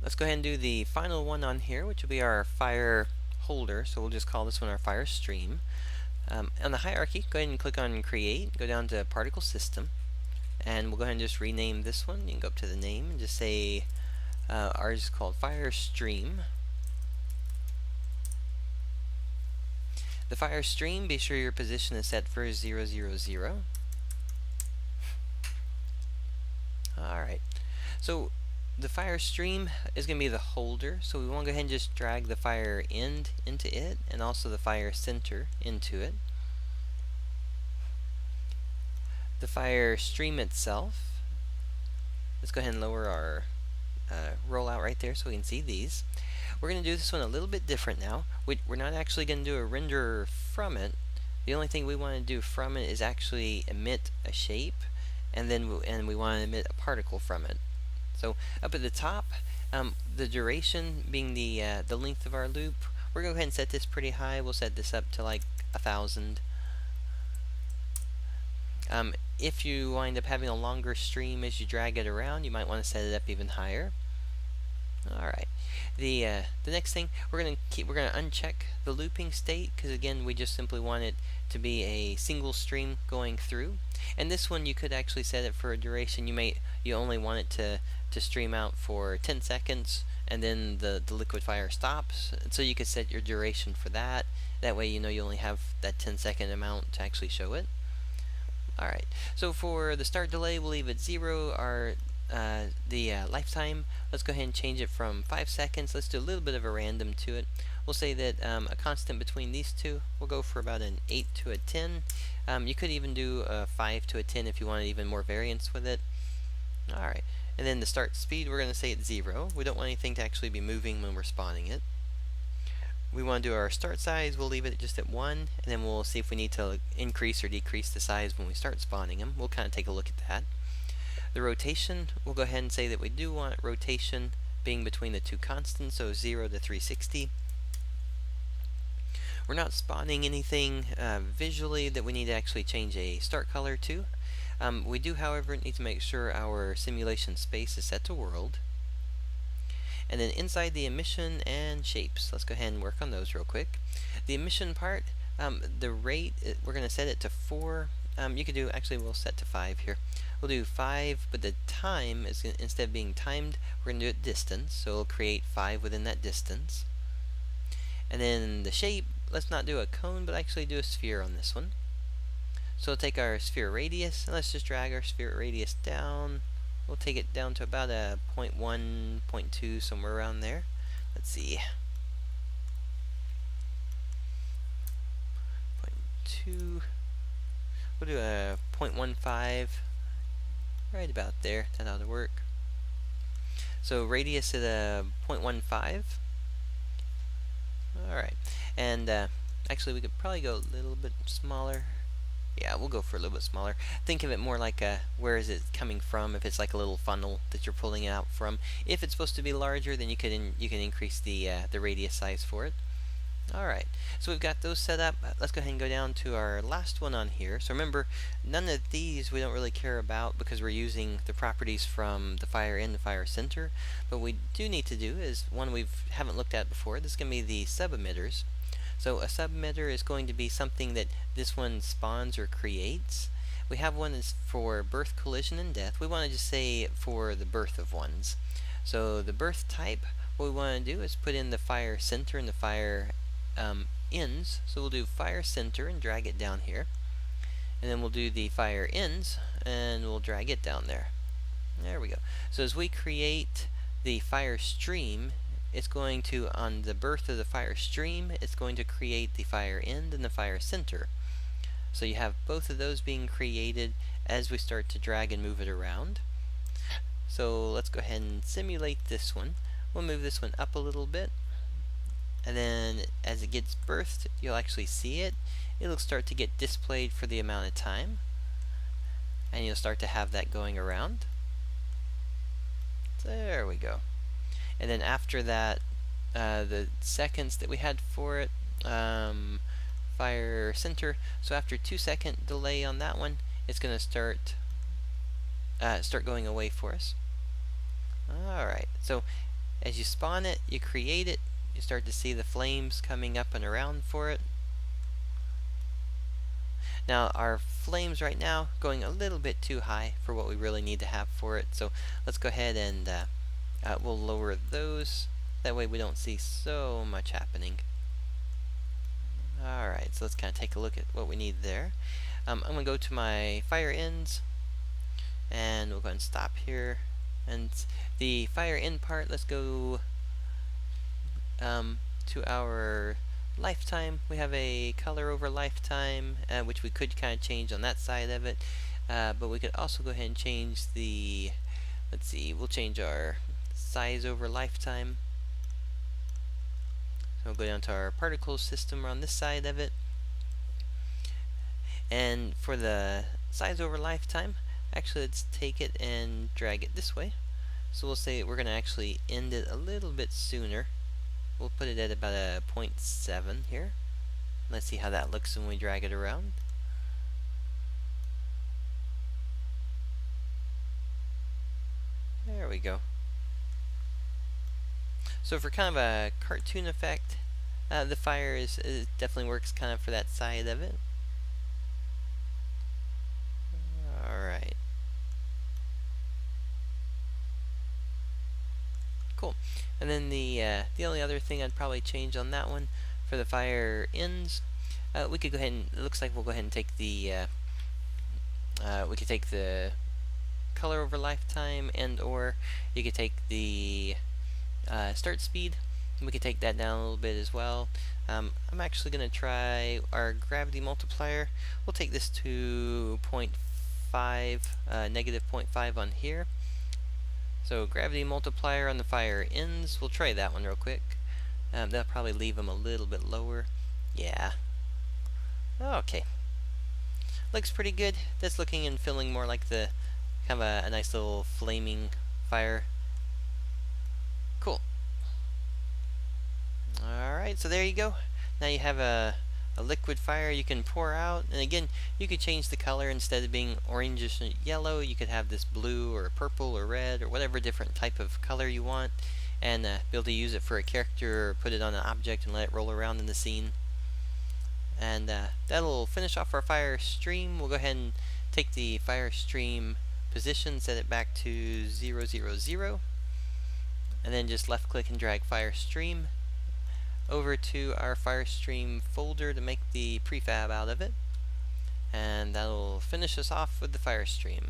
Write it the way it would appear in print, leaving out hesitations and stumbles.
let's go ahead and do the final one on here, which will be our fire holder. So we'll just call this one our fire stream. On the hierarchy, go ahead and click on Create, go down to Particle System, and we'll go ahead and just rename this one. You can go up to the name and just say ours is called Fire Stream. The fire stream, be sure your position is set for 0, 0, 0. Alright, so the fire stream is going to be the holder, so we want to go ahead and just drag the fire end into it, and also the fire center into it. The fire stream itself, let's go ahead and lower our rollout right there so we can see these. We're going to do this one a little bit different now. We're not actually going to do a render from it. The only thing we want to do from it is actually emit a shape, and then we want to emit a particle from it. So up at the top, the duration being the length of our loop, we're going to go ahead and set this pretty high. We'll set this up to like 1,000. If you wind up having a longer stream as you drag it around, you might want to set it up even higher. Alright, the next thing, we're going to uncheck the looping state, because again we just simply want it to be a single stream going through. And this one you could actually set it for a duration. You only want it to stream out for 10 seconds, and then the liquid fire stops. So you could set your duration for that. That way you know you only have that 10-second amount to actually show it. Alright, so for the start delay, we'll leave it 0. The lifetime, let's go ahead and change it from 5 seconds. Let's do a little bit of a random to it. We'll say that a constant between these two, we'll go for about an 8 to a 10. You could even do a 5 to a 10 if you wanted even more variance with it. Alright, and then the start speed, we're going to say it's 0. We don't want anything to actually be moving when we're spawning it. We want to do our start size, we'll leave it just at 1, and then we'll see if we need to increase or decrease the size when we start spawning them. We'll kind of take a look at that. The rotation, we'll go ahead and say that we do want rotation being between the two constants, so 0 to 360. We're not spawning anything visually that we need to actually change a start color to. We do, however, need to make sure our simulation space is set to world. And then inside the emission and shapes, let's go ahead and work on those real quick. The emission part, the rate, we're going to set it to 4. You could do, actually we'll set to 5 here. We'll do 5, but the time is instead of being timed, we're going to do it distance, so it'll create 5 within that distance. And then the shape, let's not do a cone, but actually do a sphere on this one. So we'll take our sphere radius, and let's just drag our sphere radius down. We'll take it down to about a 0.1, 0.2, somewhere around there. Let's see. 0.2. We'll do a 0.15. Right about there. That ought to work. So radius at a 0.15. Alright. And actually we could probably go a little bit smaller. Yeah, we'll go for a little bit smaller. Think of it more like where is it coming from, if it's like a little funnel that you're pulling it out from. If it's supposed to be larger, then you can increase the radius size for it. Alright, so we've got those set up. Let's go ahead and go down to our last one on here. So remember, none of these we don't really care about because we're using the properties from the fire end, the fire center. But we do need to do is one we haven't looked at before. This is going to be the sub-emitters. So a sub-emitter is going to be something that this one spawns or creates. We have one that's for birth, collision, and death. We want to just say for the birth of ones. So the birth type, what we want to do is put in the fire center and the fire ends. So we'll do fire center and drag it down here. And then we'll do the fire ends and we'll drag it down there. There we go. So as we create the fire stream, it's going to, on the birth of the fire stream, it's going to create the fire end and the fire center. So you have both of those being created as we start to drag and move it around. So let's go ahead and simulate this one. We'll move this one up a little bit. And then as it gets birthed, you'll actually see it. It'll start to get displayed for the amount of time. And you'll start to have that going around. There we go. And then after that, the seconds that we had for it, fire center. So after 2-second delay on that one, it's going to start going away for us. Alright, so As you spawn it, you create it, you start to see the flames coming up and around for it. Now our flames right now going a little bit too high for what we really need to have for it, so let's go ahead and we'll lower those. That way we don't see so much happening. Alright, so let's kind of take a look at what we need there. I'm going to go to my fire ends, and we'll go ahead and stop here. And the fire end part, let's go to our lifetime. We have a color over lifetime, which we could kind of change on that side of it. But we could also go ahead and change the, let's see, we'll change our size over lifetime. So we'll go down to our particle system on this side of it. And for the size over lifetime, actually let's take it and drag it this way. So we'll say we're going to actually end it a little bit sooner. We'll put it at about a 0.7 here. Let's see how that looks when we drag it around. There we go. So for kind of a cartoon effect, the fire it definitely works kind of for that side of it. Alright. Cool. And then the only other thing I'd probably change on that one for the fire ends, we could go ahead and, it looks like we'll go ahead and take the we could take the color over lifetime, and or you could take the start speed. We could take that down a little bit as well. I'm actually going to try our gravity multiplier. We'll take this to 0.5, negative 0.5 on here. So gravity multiplier on the fire ends. We'll try that one real quick. That'll probably leave them a little bit lower. Yeah. Okay. Looks pretty good. That's looking and feeling more like the kind of a nice little flaming fire. Cool. Alright, so there you go. Now you have a liquid fire you can pour out, and again, you could change the color. Instead of being orangish and yellow, you could have this blue or purple or red or whatever different type of color you want, and be able to use it for a character or put it on an object and let it roll around in the scene. And that'll finish off our fire stream. We'll go ahead and take the fire stream position, set it back to 0, 0, 0, and then just left click and drag fire stream over to our Firestream folder to make the prefab out of it, and that'll finish us off with the Firestream.